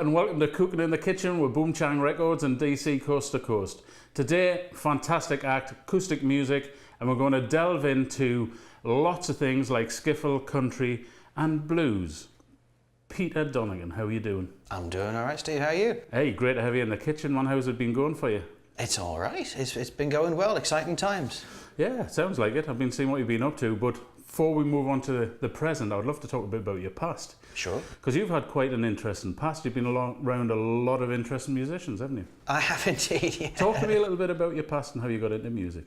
and welcome to Cookin in the Kitchen with Boomchang Records and DC Coast to Coast. Today, fantastic act, acoustic music, and we're going to delve into lots of things like skiffle, country and blues. Peter Donegan, how are you doing? I'm doing all right, Steve. How are you? Hey, great to have you in the kitchen, man. How's it been going for you? It's all right. It's been going well. Exciting times. Yeah, sounds like it. I've been seeing what you've been up to, but before we move on to the present, I would love to talk a bit about your past. Sure. Because you've had quite an interesting past. You've been around a lot of interesting musicians, haven't you? I have indeed, yeah. Talk to me a little bit about your past and how you got into music.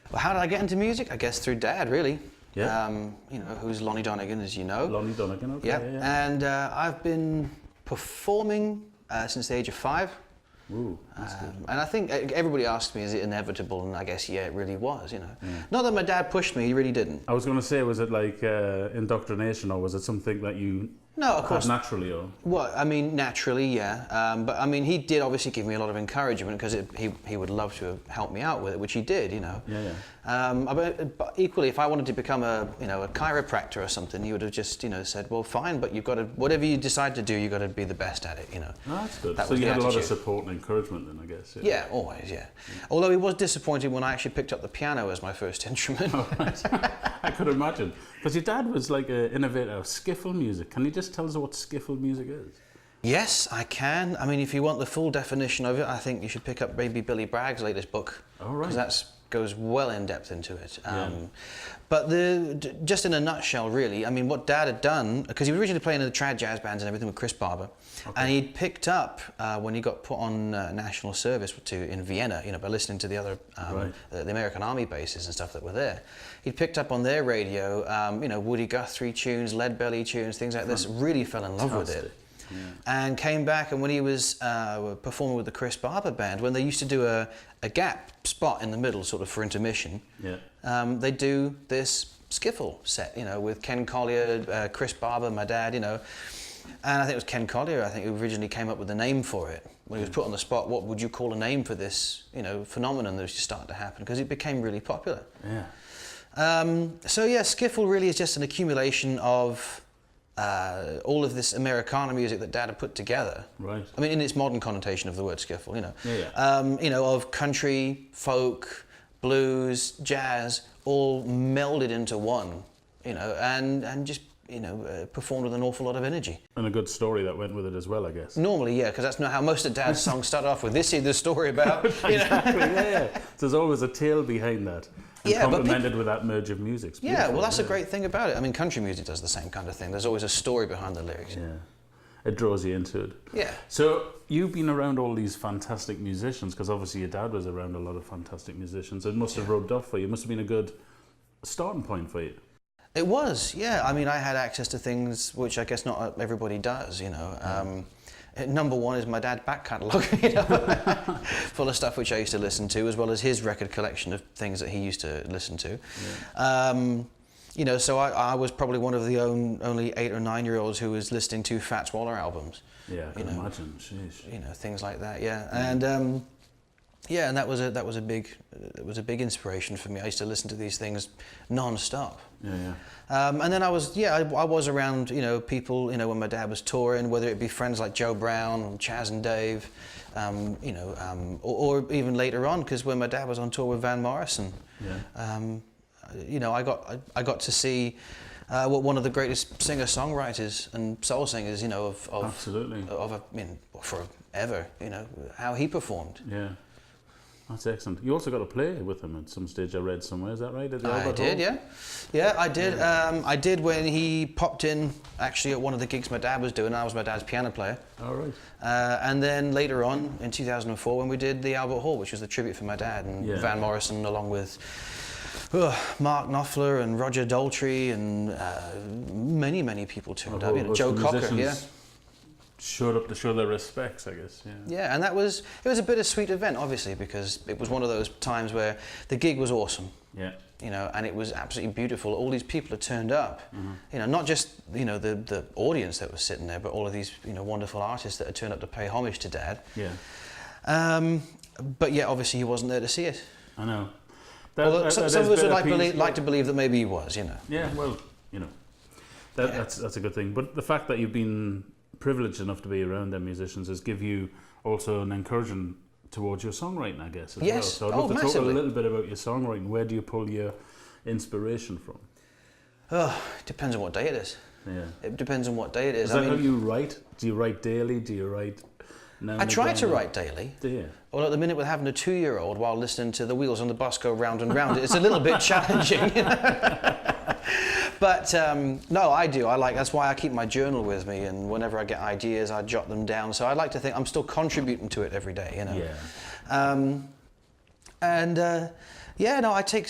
Well, how did I get into music? I guess through Dad, really. Yeah. You know, who's Lonnie Donegan, as you know. Lonnie Donegan, okay. Yep. Yeah. And I've been performing since the age of 5. Ooh, that's good. And I think everybody asks me, is it inevitable? And I guess, yeah, it really was, you know. Yeah. Not that my dad pushed me, he really didn't. I was going to say, was it like indoctrination, or was it something that you No, of course. had naturally? Or? Well, I mean, naturally, yeah. But I mean, he did obviously give me a lot of encouragement because he would love to have helped me out with it, which he did, you know. Yeah, yeah. But equally, if I wanted to become a chiropractor or something, he would have just, said, well, fine, but you've got to, whatever you decide to do, you've got to be the best at it, you know. Oh, that's good. That so was you the had a lot of attitude. support and encouragement then, I guess. Yeah, always, yeah. Although he was disappointed when I actually picked up the piano as my first instrument. Oh, right. I could imagine. Because your dad was like an innovator of skiffle music. Can you just tell us what skiffle music is? Yes, I can. I mean, if you want the full definition of it, I think you should pick up maybe Billy Bragg's latest book. Oh, right. Because that goes well in depth into it. Yeah. But just in a nutshell, really, I mean, what Dad had done, because he was originally playing in the trad jazz bands and everything with Chris Barber, and he'd picked up when he got put on national service in Vienna, by listening to the other the American Army bases and stuff that were there. He'd picked up on their radio, Woody Guthrie tunes, Lead Belly tunes, things like this. Really fell in love with it. Yeah. And came back, and when he was performing with the Chris Barber band, when they used to do a gap spot in the middle, sort of for intermission, they do this skiffle set, with Ken Collier, Chris Barber, my dad, and I think it was Ken Collier, I think, who originally came up with the name for it. When he was put on the spot, what would you call a name for this, phenomenon that was just starting to happen, because it became really popular. Yeah. So yeah, skiffle really is just an accumulation of all of this Americana music that Dad had put together. Right. I mean, in its modern connotation of the word skiffle, of country, folk, blues, jazz, all melded into one, and just, performed with an awful lot of energy. And a good story that went with it as well, I guess. Normally, yeah, because that's not how most of Dad's songs start off with. This is the story about, Exactly, yeah. There's always a tale behind that. And complemented with that merge of music. Yeah, well, that's a great thing about it. I mean, country music does the same kind of thing. There's always a story behind the lyrics. Yeah, it draws you into it. Yeah. So you've been around all these fantastic musicians, because obviously your dad was around a lot of fantastic musicians. It must have rubbed off for you. It must have been a good starting point for you. It was, yeah. I mean, I had access to things which I guess not everybody does, Number one is my dad's back catalogue, full of stuff which I used to listen to, as well as his record collection of things that he used to listen to. Yeah. So I was probably one of the only 8 or 9-year-olds who was listening to Fats Waller albums. Yeah, I can imagine. Jeez. Things like that. Yeah, and and that was a big inspiration for me. I used to listen to these things non-stop. Yeah, yeah. And then I was around, people, when my dad was touring, whether it be friends like Joe Brown, Chaz and Dave, or even later on, because when my dad was on tour with Van Morrison, I got to see what one of the greatest singer-songwriters and soul singers, Absolutely. forever, how he performed. Yeah. That's excellent. You also got to play with him at some stage, I read somewhere. Is that right? I did, yeah. Yeah, I did. Yeah. I did when he popped in, actually, at one of the gigs my dad was doing. I was my dad's piano player. All right. And then later on, in 2004, when we did the Albert Hall, which was the tribute for my dad, and Van Morrison, along with Mark Knopfler and Roger Daltrey, and many, many people turned up. Joe Cocker, yeah. Showed up to show their respects, I guess. Yeah. Yeah, and it was a bittersweet event, obviously, because it was one of those times where the gig was awesome. Yeah. And it was absolutely beautiful. All these people had turned up. Mm-hmm. Not just the audience that was sitting there, but all of these wonderful artists that had turned up to pay homage to Dad. Yeah. But yeah, obviously he wasn't there to see it. I know. Some of us would like to believe that maybe he was. Yeah. Well, that's a good thing. But the fact that you've been privileged enough to be around them musicians is give you also an encouragement towards your songwriting, I guess, as well. So I'd love to talk a little bit about your songwriting. Where do you pull your inspiration from? Oh, it depends on what day it is. Yeah. It depends on what day it is. Is that how you write? Do you write daily? Do you write now and I try again? to write daily. Do you? Although at the minute with having a 2-year-old while listening to the wheels on the bus go round and round, it's a little bit challenging. But no, I do. That's why I keep my journal with me, and whenever I get ideas, I jot them down. So I like to think I'm still contributing to it every day, you know. Yeah. I take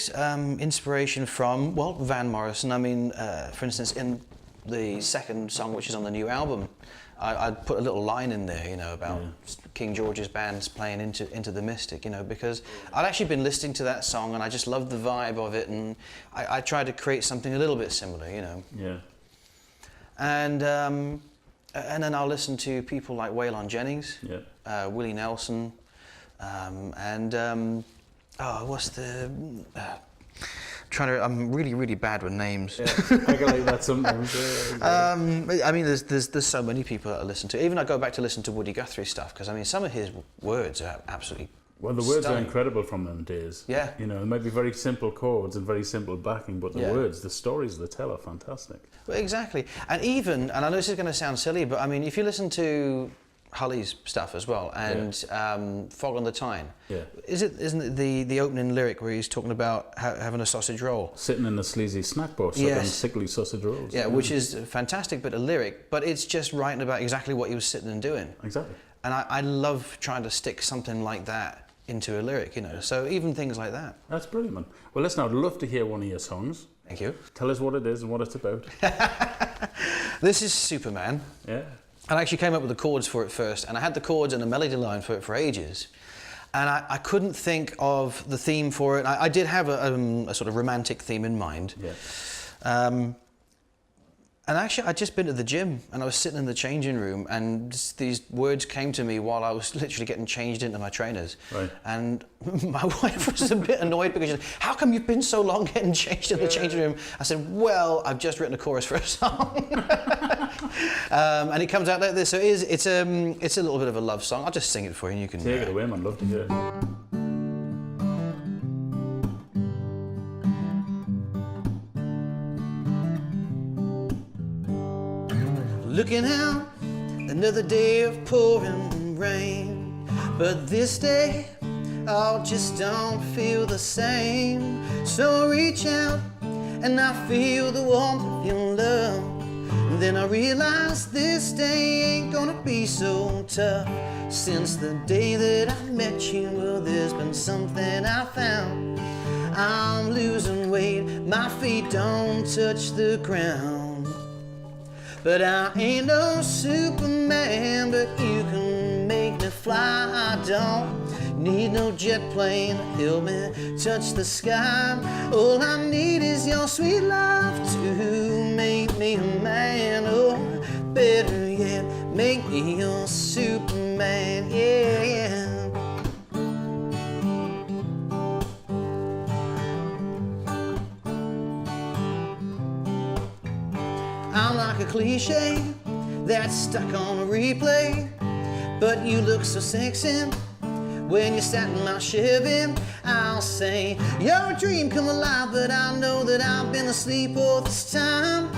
inspiration from, well, Van Morrison. I mean, for instance, in the second song, which is on the new album, I put a little line in there, you know, about King George's bands playing into the Mystic, you know, because I'd actually been listening to that song and I just loved the vibe of it, and I tried to create something a little bit similar, you know. Yeah. And then I'll listen to people like Waylon Jennings, Willie Nelson, what's the... I'm really, really bad with names. Yeah, I get like that sometimes. I mean, there's so many people that I listen to. Even I go back to listen to Woody Guthrie stuff, because I mean, some of his words are absolutely well, the words stunning. are incredible from them days. Yeah. You know, it might be very simple chords and very simple backing, but the words, the stories they tell are fantastic. Well, exactly. And I know this is going to sound silly, but I mean, if you listen to Hully's stuff as well, and Fog on the Tyne. Yeah. Isn't it the opening lyric where he's talking about having a sausage roll? Sitting in a sleazy snack bar, sucking sickly sausage rolls. Yeah, which is a fantastic bit of lyric, but it's just writing about exactly what he was sitting and doing. Exactly. And I love trying to stick something like that into a lyric, you know, so even things like that. That's brilliant, man. Well, listen, I'd love to hear one of your songs. Thank you. Tell us what it is and what it's about. This is Superman. Yeah. And I actually came up with the chords for it first, and I had the chords and a melody line for it for ages. And I couldn't think of the theme for it. I did have a sort of romantic theme in mind. Yeah. And actually, I'd just been to the gym, and I was sitting in the changing room, and these words came to me while I was literally getting changed into my trainers. Right. And my wife was a bit annoyed because she said, "How come you've been so long getting changed in the changing room?" I said, "Well, I've just written a chorus for a song." And it comes out like this. So it's a little bit of a love song. I'll just sing it for you, and you can take it away, man. Love to hear it. Looking out, another day of pouring rain, but this day, I just don't feel the same. So reach out, and I feel the warmth of your love. And then I realize this day ain't gonna be so tough. Since the day that I met you, well, there's been something I found. I'm losing weight, my feet don't touch the ground. But I ain't no Superman, but you can make me fly. I don't need no jet plane to help me touch the sky. All I need is your sweet love to make me a man. Or better yet, make me your Superman, yeah. I'm like a cliche that's stuck on a replay, but you look so sexy when you sat in my Chevy. I'll say you're a dream come alive, but I know that I've been asleep all this time.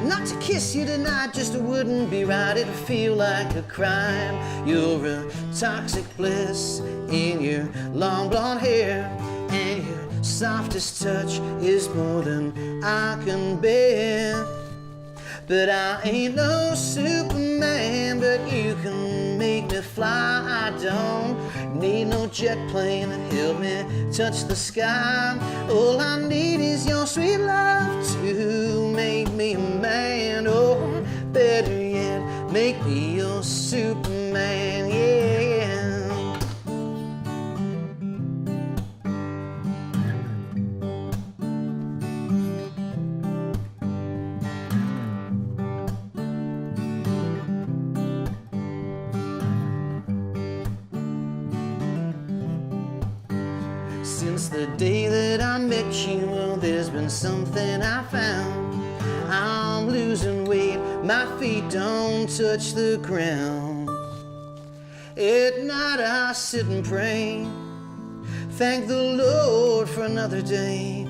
Not to kiss you tonight just wouldn't be right, it'd feel like a crime. You're a toxic bliss in your long blonde hair, and your softest touch is more than I can bear. But I ain't no Superman, but you can make me fly. I don't need no jet plane to help me touch the sky. All I need is your sweet love to make me a man. Or better yet, make me your Superman, yeah. Since the day that I met you, well, there's been something I found. I'm losing weight, my feet don't touch the ground. At night I sit and pray, thank the Lord for another day.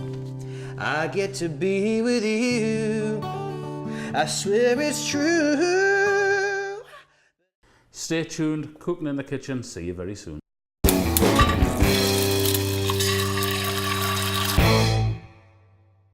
I get to be with you, I swear it's true. Stay tuned, Cooking in the Kitchen. See you very soon.